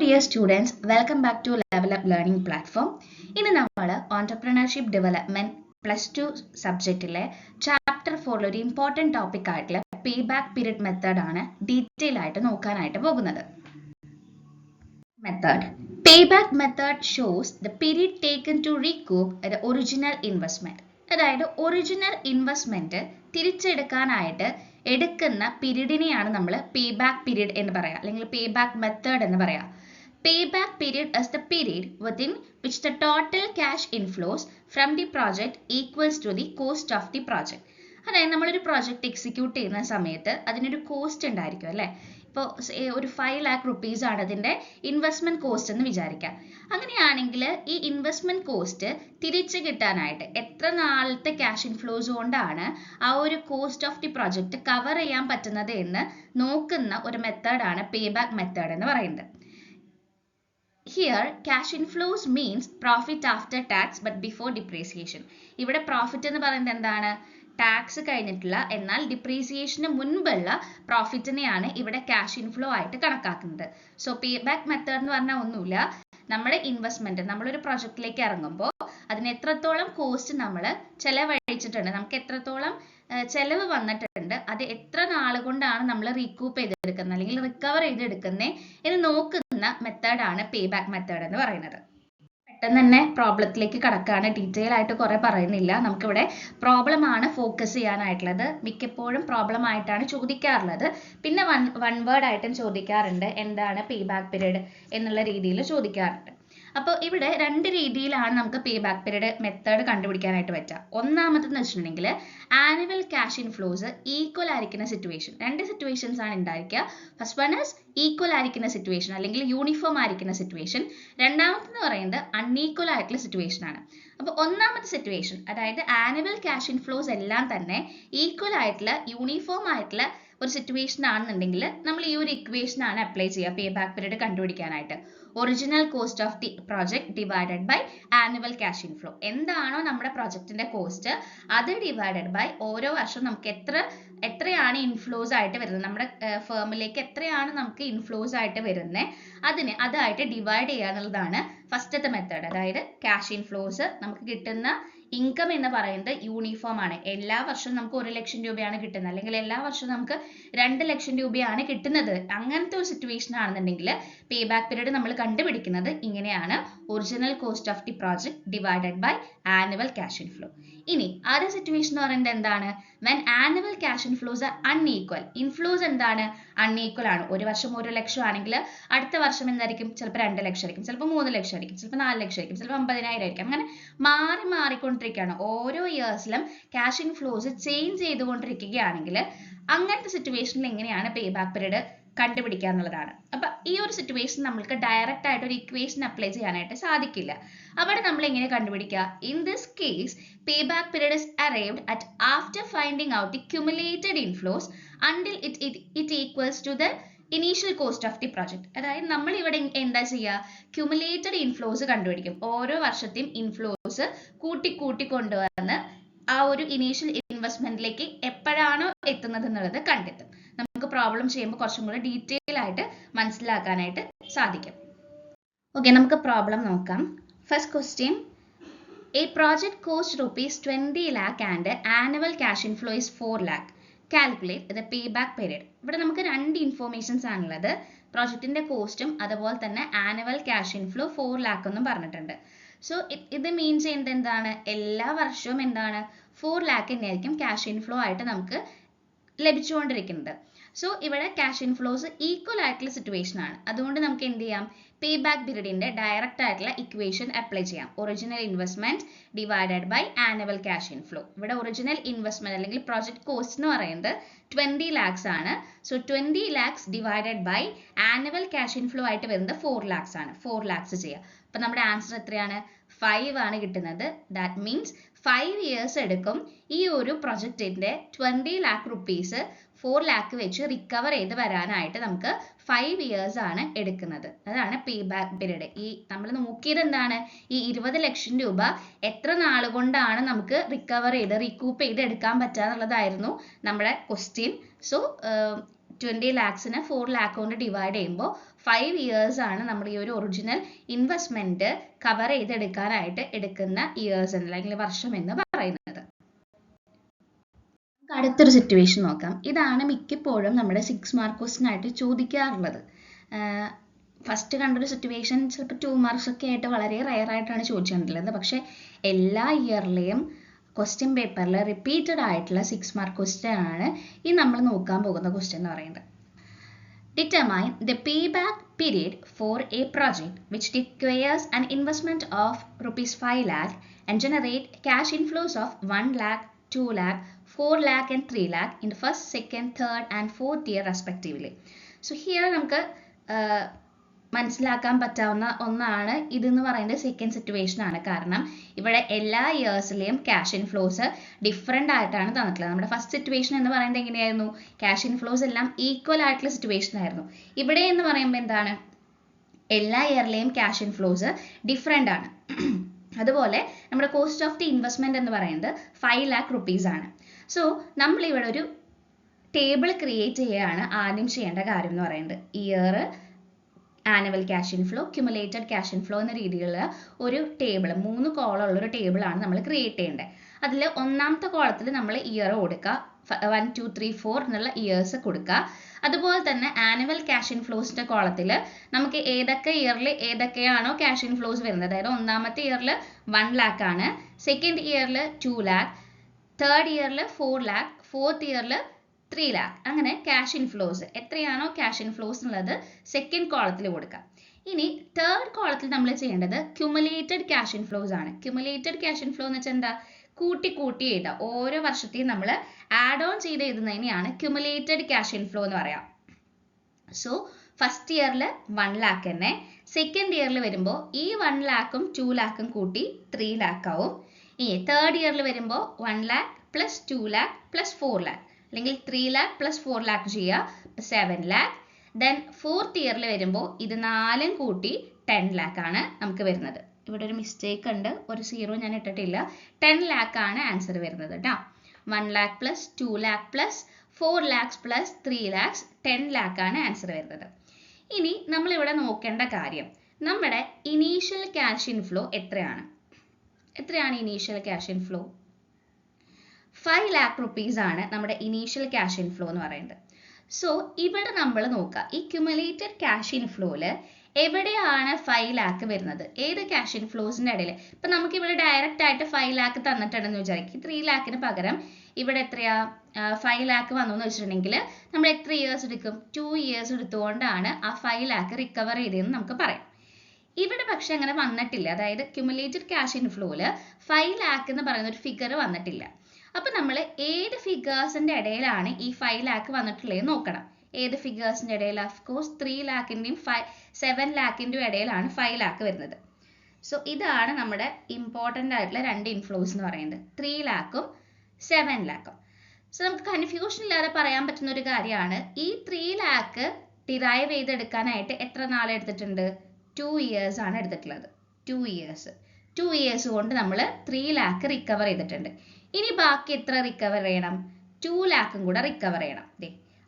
dear students, welcome back to Level Up Learning Platform. ഇന്ന് നമ്മൾ Entrepreneurship Development +2 സബ്ജക്റ്റിലെ chapter 4 ഒരു important topic ആയിട്ടുള്ള payback period method ആണ് detail ആയിട്ട് നോക്കാനായിട്ട് പോകുന്നത്. Method. Payback method shows the period taken to recoup the original investment. അതായത് original investment തിരിച്ചെടുക്കാനായിട്ട് എടുക്കുന്ന പീരീഡിനെയാണ് നമ്മൾ പേബാക്ക് പീരീഡ് എന്ന് പറയുക, അല്ലെങ്കിൽ പേബാക്ക് മെത്തേഡ് എന്ന് പറയുക. Payback period is the period within which the total cash inflows from the project equals to the cost of the project. അതായത് നമ്മളൊരു പ്രോജക്റ്റ് എക്സിക്യൂട്ട് ചെയ്യുന്ന സമയത്ത് അതിനൊരു കോസ്റ്റ് ഉണ്ടായിരിക്കും അല്ലേ. ഇപ്പോൾ ഒരു 5 lakh rupees ആണ് അതിൻ്റെ ഇൻവെസ്റ്റ്മെന്റ് കോസ്റ്റ് എന്ന് വിചാരിക്കാം. അങ്ങനെയാണെങ്കിൽ ഈ ഇൻവെസ്റ്റ്മെന്റ് കോസ്റ്റ് തിരിച്ചു കിട്ടാനായിട്ട് എത്ര നാളത്തെ ക്യാഷ് ഇൻഫ്ലോസ് കൊണ്ടാണ് ആ ഒരു cost of the project cover ചെയ്യാൻ പറ്റുന്നത് എന്ന് നോക്കുന്ന ഒരു മെത്തേഡാണ് പേബാക്ക് മെത്തേഡ് എന്ന് പറയുന്നത്. Here, cash inflows means profit after tax but before depreciation. ഇവിടെ പ്രോഫിറ്റ് എന്ന് പറയുന്നത് എന്താണ്? ടാക്സ് കഴിഞ്ഞിട്ടുള്ള എന്നാൽ ഡിപ്രീസിയേഷന് മുൻപുള്ള പ്രോഫിറ്റിനെയാണ് ഇവിടെ ക്യാഷ് ഇൻഫ്ലോ ആയിട്ട് കണക്കാക്കുന്നത്. സോ പേബാക്ക് മെത്തേഡ് എന്ന് പറഞ്ഞാൽ ഒന്നുമില്ല, നമ്മുടെ ഇൻവെസ്റ്റ്മെന്റ് നമ്മളൊരു പ്രൊജക്റ്റിലേക്ക് ഇറങ്ങുമ്പോൾ അതിന് എത്രത്തോളം കോസ്റ്റ് നമ്മൾ ചെലവഴിച്ചിട്ടുണ്ട്, നമുക്ക് എത്രത്തോളം ചെലവ് വന്നിട്ടുണ്ട്, അത് എത്ര നാൾ കൊണ്ടാണ് നമ്മൾ റീകൂപ്പ് ചെയ്തെടുക്കുന്നത് അല്ലെങ്കിൽ റിക്കവർ ചെയ്തെടുക്കുന്നത് എന്ന് നോക്കുന്ന മെത്തേഡാണ് പേബാക്ക് മെത്തേഡ് എന്ന് പറയുന്നത്. പെട്ടെന്ന് തന്നെ പ്രോബ്ലത്തിലേക്ക് കടക്കാണ്, ഡീറ്റെയിൽ ആയിട്ട് കുറെ പറയുന്നില്ല. നമുക്കിവിടെ പ്രോബ്ലം ആണ് ഫോക്കസ് ചെയ്യാനായിട്ടുള്ളത്. മിക്കപ്പോഴും പ്രോബ്ലം ആയിട്ടാണ് ചോദിക്കാറുള്ളത്, പിന്നെ വൺ വേർഡ് ആയിട്ടും ചോദിക്കാറുണ്ട്, എന്താണ് പേബാക്ക് പീരീഡ് എന്നുള്ള രീതിയിൽ ചോദിക്കാറുണ്ട്. അപ്പോൾ ഇവിടെ രണ്ട് രീതിയിലാണ് നമുക്ക് പേബാക്ക് പീരീഡ് മെത്തേഡ് കണ്ടുപിടിക്കാനായിട്ട് പറ്റുക. ഒന്നാമതെന്ന് വെച്ചിട്ടുണ്ടെങ്കിൽ ആനുവൽ ക്യാഷ് ഇൻഫ്ലോസ് ഈക്വൽ ആയിരിക്കുന്ന സിറ്റുവേഷൻ, രണ്ട് സിറ്റുവേഷൻസ് ആണ് ഉണ്ടായിരിക്കുക. ഫസ്റ്റ് വൺ ഇസ് ഈക്വൽ ആയിരിക്കുന്ന സിറ്റുവേഷൻ അല്ലെങ്കിൽ യൂണിഫോം ആയിരിക്കുന്ന സിറ്റുവേഷൻ. രണ്ടാമത്തെന്ന് പറയുന്നത് അൺഈക്വൽ ആയിട്ടുള്ള സിറ്റുവേഷൻ ആണ്. അപ്പോൾ ഒന്നാമത്തെ സിറ്റുവേഷൻ അതായത് ആനുവൽ ക്യാഷ് ഇൻഫ്ലോസ് എല്ലാം തന്നെ ഈക്വൽ ആയിട്ടുള്ള യൂണിഫോം ആയിട്ടുള്ള ഒരു സിറ്റുവേഷൻ ആണെന്നുണ്ടെങ്കിൽ നമ്മൾ ഈ ഒരു ഇക്വേഷൻ ആണ് അപ്ലൈ ചെയ്യുക പേബാക്ക് പീരീഡ് കണ്ടുപിടിക്കാനായിട്ട്. Original cost of the project divided by annual cash inflow. എന്താണോ നമ്മുടെ പ്രോജക്റ്റിന്റെ കോസ്റ്റ് അത് ഡിവൈഡഡ് ബൈ ഓരോ വർഷം നമുക്ക് എത്രയാണ് ഇൻഫ്ലോസ് ആയിട്ട് വരുന്നത്, നമ്മുടെ ഫേമിലേക്ക് എത്രയാണ് നമുക്ക് ഇൻഫ്ലോസ് ആയിട്ട് വരുന്നത് അതായിട്ട് ഡിവൈഡ് ചെയ്യുക എന്നുള്ളതാണ് ഫസ്റ്റത്തെ മെത്തേഡ്. അതായത് ക്യാഷ് ഇൻഫ്ലോസ് നമുക്ക് കിട്ടുന്ന ഇൻകം എന്ന് പറയുന്നത് യൂണിഫോം ആണ്. എല്ലാ വർഷവും നമുക്ക് 1 ലക്ഷം രൂപയാണ് കിട്ടുന്നത്, അല്ലെങ്കിൽ എല്ലാ വർഷവും നമുക്ക് 2 ലക്ഷം രൂപയാണ് കിട്ടുന്നത്. അങ്ങനത്തെ ഒരു സിറ്റുവേഷൻ ആണെന്നുണ്ടെങ്കിൽ പേബാക്ക് പീരീഡ് നമ്മൾ കണ്ടുപിടിക്കുന്നത് ഇങ്ങനെയാണ്: original cost of the project divided by annual cash inflow. ഇനി അതർ സിറ്റുവേഷൻ എന്ന് പറയുന്നത് എന്താണ്? When annual cash inflows are unequal. Inflows എന്താണ്? അൺഈക്വൽ ആണ്. ഒരു വർഷം 1 ലക്ഷം ആണെങ്കിൽ അടുത്ത വർഷം എന്തായിരിക്കും? ചിലപ്പോൾ 2 ലക്ഷം ആയിരിക്കും, ചിലപ്പോൾ 3 ലക്ഷം ആയിരിക്കും, ചിലപ്പോൾ 4 ലക്ഷം ആയിരിക്കും, ചിലപ്പോൾ 50,000 ആയിരിക്കും. അങ്ങനെ മാറിക്കൊണ്ടിരിക്കുകയാണ്. ഓരോ ഇയേഴ്സിലും ക്യാഷ് ഇൻഫ്ലോസ് ചേഞ്ച് ചെയ്തുകൊണ്ടിരിക്കുകയാണെങ്കിൽ അങ്ങനത്തെ സിറ്റുവേഷനിൽ എങ്ങനെയാണ് പേബാക്ക് പീരീഡ് കണ്ടുപിടിക്കുക എന്നുള്ളതാണ്. അപ്പൊ ഈ ഒരു സിറ്റുവേഷൻ നമ്മൾക്ക് ഡയറക്റ്റ് ആയിട്ട് ഒരു ഇക്വേഷൻ അപ്ലൈ ചെയ്യാനായിട്ട് സാധിക്കില്ല. അവിടെ നമ്മൾ എങ്ങനെ കണ്ടുപിടിക്കുക? In this case payback period is arrived at after finding out the cumulated inflows until it equals to the initial cost of the project. അതായത് നമ്മൾ ഇവിടെ എന്താ ചെയ്യുക? ക്യുമുലേറ്റഡ് ഇൻഫ്ലോസ് കണ്ടുപിടിക്കും. ഓരോ വർഷത്തെയും ഇൻഫ്ലോസ് കൂട്ടി കൊണ്ടുവന്ന് ആ ഒരു ഇനീഷ്യൽ ഇൻവെസ്റ്റ്മെന്റിലേക്ക് എപ്പോഴാണോ എത്തുന്നത് എന്നുള്ളത് കണ്ടെത്തും. നമുക്ക് പ്രോബ്ലം ചെയ്യുമ്പോൾ കുറച്ചും കൂടെ ഡീറ്റെയിൽ ആയിട്ട് മനസ്സിലാക്കാനായിട്ട് സാധിക്കും. ഓക്കെ, നമുക്ക് പ്രോബ്ലം നോക്കാം. First question: A project cost ₹20 lakh and annual cash inflow is 4 lakh. Calculate the payback period. ഇവിടെ നമുക്ക് രണ്ട് ഇൻഫോർമേഷൻസ് ആണുള്ളത്, പ്രോജക്റ്റിന്റെ കോസ്റ്റും അതുപോലെ തന്നെ ആനുവൽ ക്യാഷ് ഇൻഫ്ലോ 4 lakh എന്നും പറഞ്ഞിട്ടുണ്ട്. സോ ഇത് മീൻ ചെയ്യുന്നത് എന്താണ്? എല്ലാ വർഷവും എന്താണ് 4 lakh തന്നെയായിരിക്കും ക്യാഷ് ഇൻഫ്ലോ ആയിട്ട് നമുക്ക് ലഭിച്ചുകൊണ്ടിരിക്കുന്നത്. സോ ഇവിടെ ക്യാഷ് ഇൻഫ്ലോസ് ഈക്വൽ ആയിട്ടുള്ള സിറ്റുവേഷൻ ആണ്. അതുകൊണ്ട് നമുക്ക് എന്ത് ചെയ്യാം? പേബാക്ക് പീരീഡിന്റെ ഡയറക്റ്റ് ആയിട്ടുള്ള ഇക്വേഷൻ അപ്ലൈ ചെയ്യാം. Original investment divided by annual cash inflow. ഇവിടെ ഒറിജിനൽ ഇൻവെസ്റ്റ്മെന്റ് അല്ലെങ്കിൽ പ്രോജക്റ്റ് കോസ്റ്റ് എന്ന് പറയുന്നത് 20 lakhs ആണ്. So 20 lakhs divided by annual cash inflow ആയിട്ട് വരുന്നത് 4 lakhs ആണ്. 4 lakhs ചെയ്യാം. അപ്പൊ നമ്മുടെ ആൻസർ എത്രയാണ്? 5 ആണ് കിട്ടുന്നത്. ദാറ്റ് മീൻസ് 5 years എടുക്കും ഈ ഒരു പ്രൊജക്റ്റിന്റെ 20 lakh rupees 4 lakh വെച്ച് റിക്കവർ ചെയ്ത് വരാനായിട്ട്. നമുക്ക് 5 years ആണ് എടുക്കുന്നത്. അതാണ് പേബാക്ക് പീരീഡ്. ഈ നമ്മൾ നോക്കിയത് എന്താണ്? ഈ 20 ലക്ഷം രൂപ എത്ര നാൾ കൊണ്ടാണ് നമുക്ക് റിക്കവർ ചെയ്ത് റീകൂപ്പ് ചെയ്ത് എടുക്കാൻ പറ്റുക എന്നുള്ളതായിരുന്നു നമ്മുടെ ക്വസ്റ്റ്യൻ. സോ 20 lakhsനെ 4 lakh കൊണ്ട് ഡിവൈഡ് ചെയ്യുമ്പോൾ 5 years ആണ് നമ്മൾ ഈ ഒരു ഒറിജിനൽ ഇൻവെസ്റ്റ്മെന്റ് കവർ ചെയ്തെടുക്കാനായിട്ട് എടുക്കുന്ന ഇയേഴ്സ് അല്ലെങ്കിൽ വർഷം എന്ന് പറയുന്നത്. അടുത്തൊരു സിറ്റുവേഷൻ നോക്കാം. ഇതാണ് മിക്കപ്പോഴും നമ്മുടെ 6 mark ക്വസ്റ്റ്യൻ ആയിട്ട് ചോദിക്കാറുള്ളത്. ഫസ്റ്റ് കണ്ടൊരു സിറ്റുവേഷൻ ചിലപ്പോൾ 2 marks ഒക്കെ ആയിട്ട് വളരെ റയർ ആയിട്ടാണ് ചോദിച്ചിട്ടുള്ളത്. പക്ഷേ എല്ലാ ഇയറിലെയും ക്വസ്റ്റ്യൻ പേപ്പറിൽ റിപ്പീറ്റഡ് ആയിട്ടുള്ള 6 mark ക്വസ്റ്റ്യൻ ആണ് ഈ നമ്മൾ നോക്കാൻ പോകുന്ന ക്വസ്റ്റ്യൻ എന്ന് പറയുന്നത്. Determine the payback period for a project which requires an investment of rupees 5 lakh and generate cash inflows of 1 lakh, 2 lakh, 4 lakh and 3 lakh in the first, second, third and fourth year respectively. So here നമുക്ക് മനസ്സിലാക്കാൻ പറ്റാവുന്ന ഒന്നാണ് ഇതെന്ന് പറയുന്നത് second situation ആണ്. കാരണം ഇവിടെ എല്ലാ ഇയേഴ്സിലെയും ക്യാഷ് ഇൻഫ്ലോസ് ഡിഫറെൻ്റ് ആയിട്ടാണ് തന്നിട്ടുള്ളത്. നമ്മുടെ ഫസ്റ്റ് സിറ്റുവേഷൻ എന്ന് പറയുന്നത് എങ്ങനെയായിരുന്നു? ക്യാഷ് ഇൻഫ്ലോസ് എല്ലാം ഈക്വൽ ആയിട്ടുള്ള സിറ്റുവേഷൻ ആയിരുന്നു. ഇവിടെ എന്ന് പറയുമ്പോൾ എന്താണ്? എല്ലാ ഇയറിലെയും ക്യാഷ് ഇൻഫ്ലോസ് ഡിഫറെൻ്റ് ആണ്. അതുപോലെ നമ്മുടെ കോസ്റ്റ് ഓഫ് ദി ഇൻവെസ്റ്റ്മെന്റ് എന്ന് പറയുന്നത് 5 lakh rupees ആണ്. സോ നമ്മൾ ഇവിടെ ഒരു ടേബിൾ ക്രിയേറ്റ് ചെയ്യുകയാണ് ആദ്യം ചെയ്യേണ്ട കാര്യം എന്ന് പറയുന്നത്. Year, annual cash inflow, cumulated cash inflow എന്ന രീതിയിലുള്ള ഒരു ടേബിൾ, 3 കോളം ഉള്ള ഒരു ടേബിളാണ് നമ്മൾ ക്രിയേറ്റ് ചെയ്യേണ്ടത്. അതിൽ ഒന്നാമത്തെ കോളത്തിൽ നമ്മൾ ഇയർ കൊടുക്കുക, 1, 2, 3, 4 എന്നുള്ള ഇയേഴ്സ് കൊടുക്കുക. അതുപോലെ തന്നെ ആനുവൽ ക്യാഷ് ഇൻഫ്ലോസിന്റെ കോളത്തിൽ നമുക്ക് ഏതൊക്കെ ഇയറിൽ ഏതൊക്കെയാണോ ക്യാഷ് ഇൻഫ്ലോസ് വരുന്നത്, അതായത് ഒന്നാമത്തെ ഇയറിൽ 1 lakh ആണ്, സെക്കൻഡ് ഇയറിൽ 2 lakh, തേർഡ് ഇയറിൽ 4 lakh, ഫോർത്ത് ഇയറിൽ 3 lakh, അങ്ങനെ ക്യാഷ് ഇൻഫ്ലോസ് എത്രയാണോ ക്യാഷ് ഇൻഫ്ലോസ് എന്നുള്ളത് സെക്കൻഡ് കോളത്തിൽ കൊടുക്കുക. ഇനി തേർഡ് കോളത്തിൽ നമ്മൾ ചെയ്യേണ്ടത് ക്യുമുലേറ്റഡ് ക്യാഷ് ഇൻഫ്ലോസ് ആണ്. ക്യുമുലേറ്റഡ് ക്യാഷ് ഇൻഫ്ലോ എന്ന് വെച്ചാൽ എന്താ? കൂട്ടി എഴുതുക. ഓരോ വർഷത്തെയും നമ്മൾ ആഡ് ഓൺ ചെയ്ത് എഴുതുന്നതിനെയാണ് ക്യുമുലേറ്റഡ് ക്യാഷ് ഇൻഫ്ലോ എന്ന് പറയാം. സോ ഫസ്റ്റ് ഇയറിൽ 1 lakh തന്നെ, സെക്കൻഡ് ഇയറിൽ വരുമ്പോൾ ഈ 1 lakhും 2 lakhും കൂട്ടി 3 lakh ആവും. ഇനി തേർഡ് ഇയറിൽ വരുമ്പോൾ 1 lakh plus 2 lakh plus 4 lakh, അല്ലെങ്കിൽ 3 lakh പ്ലസ് 4 lakh ചെയ്യുക, 7 lakh. ദെൻ ഫോർത്ത് ഇയറിൽ വരുമ്പോൾ ഇത് 4ഉം കൂട്ടി 10 lakh ആണ് നമുക്ക് വരുന്നത്. ഇവിടെ ഒരു മിസ്റ്റേക്ക് ഉണ്ട്, ഒരു 0 ഞാൻ ഇട്ടിട്ടില്ല. 10 lakh ആണ് ആൻസർ വരുന്നത് കേട്ടോ. 1 lakh plus 2 lakh plus 4 lakhs plus 3 lakhs 10 lakh ആണ് ആൻസർ വരുന്നത്. ഇനി നമ്മൾ ഇവിടെ നോക്കേണ്ട കാര്യം, നമ്മുടെ ഇനീഷ്യൽ ക്യാഷ് ഇൻഫ്ലോ എത്രയാണ്? Initial cash inflow 5 lakh rupees ആണ് നമ്മുടെ ഇനീഷ്യൽ ക്യാഷ് ഇൻഫ്ലോ എന്ന് പറയുന്നത്. സോ ഇവിടെ നമ്മൾ നോക്കുക, ഈ ക്യുമുലേറ്റഡ് ക്യാഷ് ഇൻഫ്ലോയിൽ എവിടെയാണ് 5 lakh വരുന്നത്? ഏത് ക്യാഷ് ഇൻഫ്ലോസിന്റെ ഇടയിൽ? ഇപ്പം നമുക്ക് ഇവിടെ ഡയറക്റ്റ് ആയിട്ട് 5 lakh തന്നിട്ടുണ്ടെന്ന് വിചാരിക്കും. 3 lakhന് പകരം ഇവിടെ എത്രയാ 5 lakh വന്നു എന്ന് വെച്ചിട്ടുണ്ടെങ്കിൽ നമ്മൾ എത്ര ഇയേഴ്സ് എടുക്കും? 2 years എടുത്തുകൊണ്ടാണ് ആ 5 lakh റിക്കവർ ചെയ്തതെന്ന് നമുക്ക് പറയാം. ഇവിടെ പക്ഷെ അങ്ങനെ വന്നിട്ടില്ല. അതായത് ക്യുമുലേറ്റഡ് ക്യാഷ് ഇൻഫ്ലോയിൽ 5 lakh എന്ന് പറയുന്ന ഒരു ഫിഗർ വന്നിട്ടില്ല. അപ്പൊ നമ്മൾ ഏത് ഫിഗേഴ്സിന്റെ ഇടയിലാണ് ഈ 5 lakh വന്നിട്ടുള്ളത് നോക്കണം. ഏത് ഫിഗേഴ്സിന്റെ ഇടയിൽ? ഓഫ് കോഴ്സ് 3 lakhന്റെയും 7 lakhന്റെയും ഇടയിലാണ് 5 lakh വരുന്നത്. സോ ഇതാണ് നമ്മുടെ ഇമ്പോർട്ടൻ്റ് ആയിട്ടുള്ള 2 ഇൻഫ്ലോസ് എന്ന് പറയുന്നത്, 3 lakhും 7 lakhും. സോ നമുക്ക് കൺഫ്യൂഷൻ ഇല്ലാതെ പറയാൻ പറ്റുന്ന ഒരു കാര്യമാണ്, ഈ 3 lakh ഡിറൈവ് ചെയ്തെടുക്കാനായിട്ട് എത്ര നാൾ എടുത്തിട്ടുണ്ട്? 2 years ആണ് എടുത്തിട്ടുള്ളത്. 2 years കൊണ്ട് നമ്മൾ 3 lakh റിക്കവർ ചെയ്തിട്ടുണ്ട്. ഇനി ബാക്കി എത്ര റിക്കവർ ചെയ്യണം? 2 lakhും കൂടെ റിക്കവർ ചെയ്യണം.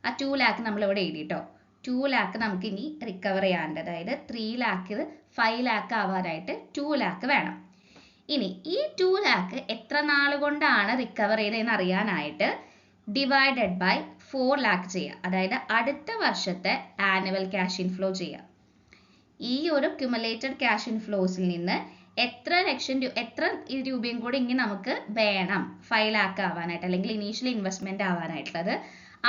ആ 2 lakh നമ്മൾ ഇവിടെ എഴുതിട്ടോ. 2 lakh നമുക്ക് ഇനി റിക്കവർ ചെയ്യാനുണ്ട്. അതായത് 3 lakh 5 lakh ആവാനായിട്ട് 2 lakh വേണം. ഇനി ഈ 2 lakh എത്ര നാൾ കൊണ്ടാണ് റിക്കവർ ചെയ്തതെന്ന് അറിയാനായിട്ട് ഡിവൈഡഡ് ബൈ 4 lakh ചെയ്യുക. അതായത് അടുത്ത വർഷത്തെ ആനുവൽ ക്യാഷ് ഇൻഫ്ലോ ചെയ്യുക. ഈ ഒരു ക്യുമുലേറ്റഡ് ക്യാഷ് ഇൻഫ്ലോസിൽ നിന്ന് എത്ര രൂപയും കൂടി ഇങ്ങനെ നമുക്ക് വേണം 5 lakh ആവാനായിട്ട്, അല്ലെങ്കിൽ ഇനീഷ്യൽ ഇൻവെസ്റ്റ്മെന്റ് ആവാനായിട്ടുള്ളത്.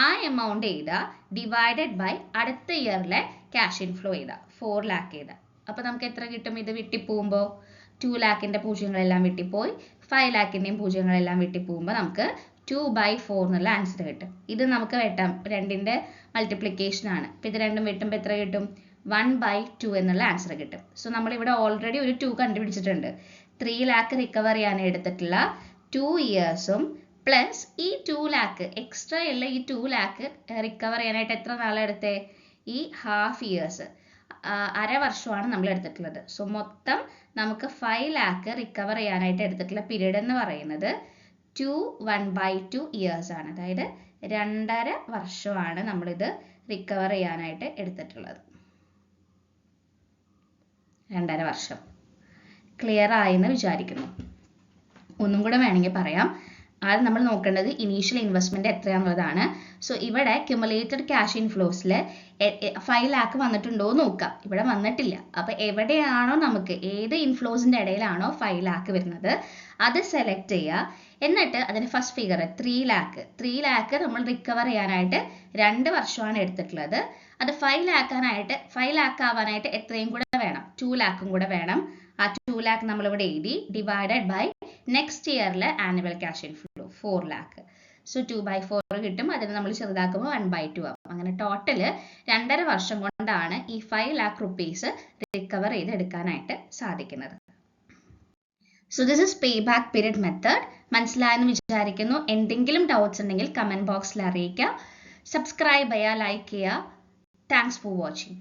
ആ എമൗണ്ട് എഴുതുക, ഡിവൈഡഡ് ബൈ അടുത്ത ഇയറിലെ ക്യാഷ് ഇൻഫ്ലോ എഴുതുക, 4 lakh എഴുതുക. അപ്പോൾ നമുക്ക് എത്ര കിട്ടും? ഇത് വിട്ടിപ്പോകുമ്പോൾ 2 lakhന്റെ പൂജ്യങ്ങളെല്ലാം വിട്ടിപ്പോയി, 5 lakhന്റെയും പൂജ്യങ്ങളെല്ലാം വിട്ടിപ്പോകുമ്പോൾ നമുക്ക് 2/4 എന്നുള്ള ആൻസർ കിട്ടും. ഇത് നമുക്ക് വെട്ടാം, 2ന്റെ മൾട്ടിപ്ലിക്കേഷൻ ആണ്. അപ്പോൾ ഇത് രണ്ടും വെട്ടുമ്പോൾ എത്ര കിട്ടും? 1/2 എന്നുള്ള ആൻസർ കിട്ടും. സോ നമ്മൾ ഇവിടെ ഓൾറെഡി ഒരു 2 കണ്ടുപിടിച്ചിട്ടുണ്ട്. 3 lakh റിക്കവർ ചെയ്യാൻ എടുത്തിട്ടുള്ള 2 yearsഉം പ്ലസ് ഈ 2 lakh എക്സ്ട്രാ ഉള്ള ഈ 2 lakh റിക്കവർ ചെയ്യാനായിട്ട് എത്ര നാളെടുത്തേ? ഈ ½ years, അര വർഷമാണ് നമ്മൾ എടുത്തിട്ടുള്ളത്. സോ മൊത്തം നമുക്ക് 5 lakh റിക്കവർ ചെയ്യാനായിട്ട് എടുത്തിട്ടുള്ള പീരീഡ് എന്ന് പറയുന്നത് 1/2 years ആണ്. അതായത് 2.5 വർഷമാണ് നമ്മളിത് റിക്കവർ ചെയ്യാനായിട്ട് എടുത്തിട്ടുള്ളത്. 2.5 വർഷം. ക്ലിയർ ആയെന്ന് വിചാരിക്കുന്നു. ഒന്നും കൂടെ വേണമെങ്കിൽ പറയാം. ആദ്യം നമ്മൾ നോക്കേണ്ടത് ഇനീഷ്യൽ ഇൻവെസ്റ്റ്മെന്റ് എത്രയാണെന്നുള്ളതാണ്. സോ ഇവിടെ ക്യുമുലേറ്റഡ് ക്യാഷ് ഇൻഫ്ലോസിൽ 5 lakh വന്നിട്ടുണ്ടോ എന്ന് നോക്കാം. ഇവിടെ വന്നിട്ടില്ല. അപ്പോൾ എവിടെയാണോ നമുക്ക് ഏത് ഇൻഫ്ലോസിന്റെ ഇടയിലാണോ 5 lakh വരുന്നത് അത് സെലക്ട് ചെയ്യുക. എന്നിട്ട് അതിന് ഫസ്റ്റ് ഫിഗർ 3 lakh. 3 lakh നമ്മൾ റിക്കവർ ചെയ്യാനായിട്ട് 2 വർഷമാണ് എടുത്തിട്ടുള്ളത്. അത് 5 lakh ആവാനായിട്ട് എത്രയും കൂടെ വേണം? 2 lakh കൂടെ വേണം. ആ 2 lakh നമ്മളിവിടെ എഴുതി ഡിവൈഡഡ് ബൈ നെക്സ്റ്റ് ഇയറിലെ annual cash inflow 4 lakh. So 2/4 കിട്ടും. അതിന് നമ്മൾ ചെറുതാക്കുമ്പോൾ 1/2 ആവും. അങ്ങനെ ടോട്ടൽ 2.5 വർഷം കൊണ്ടാണ് ഈ 5 lakh rupees റിക്കവർ ചെയ്തെടുക്കാനായിട്ട് സാധിക്കുന്നത്. So this is pay back period method. മനസ്സിലായെന്ന് വിചാരിക്കുന്നു. എന്തെങ്കിലും ഡൗട്ട്സ് ഉണ്ടെങ്കിൽ കമന്റ് ബോക്സിൽ അറിയിക്കുക. സബ്സ്ക്രൈബ് ചെയ്യുക, ലൈക്ക് ചെയ്യുക. Thanks for watching.